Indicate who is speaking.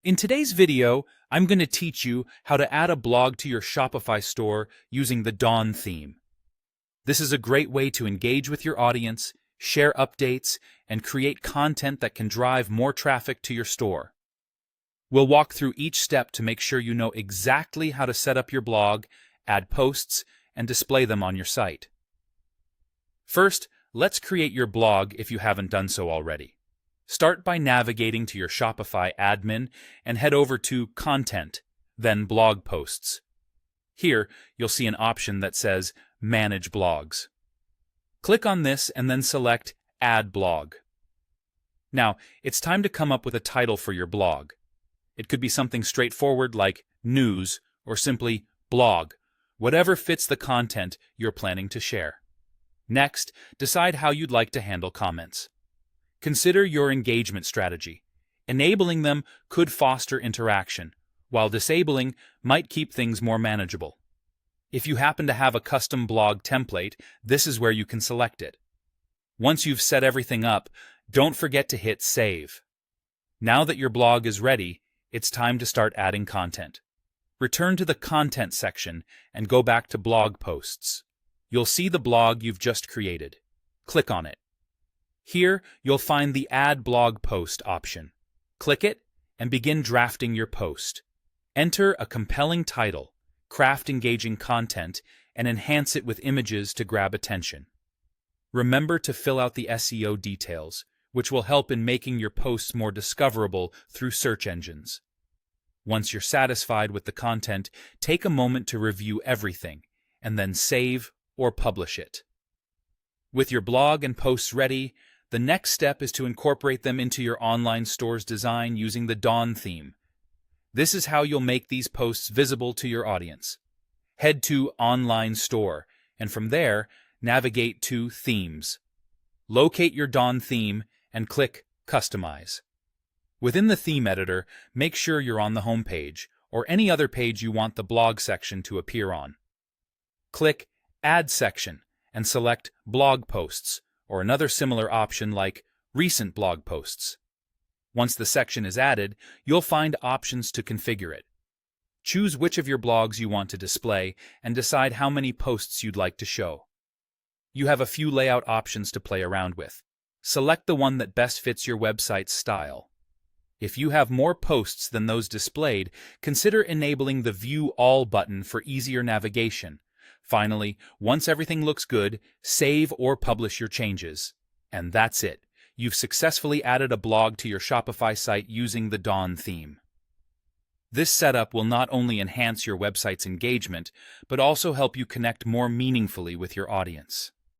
Speaker 1: In today's video, I'm going to teach you how to add a blog to your Shopify store using the Dawn theme. This is a great way to engage with your audience, share updates, and create content that can drive more traffic to your store. We'll walk through each step to make sure you know exactly how to set up your blog, add posts, and display them on your site. First, let's create your blog if you haven't done so already. Start by navigating to your Shopify admin and head over to Content, then Blog Posts. Here, you'll see an option that says Manage Blogs. Click on this and then select Add Blog. Now, it's time to come up with a title for your blog. It could be something straightforward like News or simply Blog, whatever fits the content you're planning to share. Next, decide how you'd like to handle comments. Consider your engagement strategy. Enabling them could foster interaction, while disabling might keep things more manageable. If you happen to have a custom blog template, this is where you can select it. Once you've set everything up, don't forget to hit Save. Now that your blog is ready, it's time to start adding content. Return to the Content section and go back to Blog Posts. You'll see the blog you've just created. Click on it. Here, you'll find the Add Blog Post option. Click it and begin drafting your post. Enter a compelling title, craft engaging content, and enhance it with images to grab attention. Remember to fill out the SEO details, which will help in making your posts more discoverable through search engines. Once you're satisfied with the content, take a moment to review everything, and then save or publish it. With your blog and posts ready, the next step is to incorporate them into your online store's design using the Dawn theme. This is how you'll make these posts visible to your audience. Head to Online Store, and from there, navigate to Themes. Locate your Dawn theme and click Customize. Within the theme editor, make sure you're on the home page, or any other page you want the blog section to appear on. Click Add Section and select Blog Posts, or another similar option like Recent Blog Posts. Once the section is added, you'll find options to configure it. Choose which of your blogs you want to display and decide how many posts you'd like to show. You have a few layout options to play around with. Select the one that best fits your website's style. If you have more posts than those displayed, consider enabling the View All button for easier navigation. Finally, once everything looks good, save or publish your changes. And that's it. You've successfully added a blog to your Shopify site using the Dawn theme. This setup will not only enhance your website's engagement, but also help you connect more meaningfully with your audience.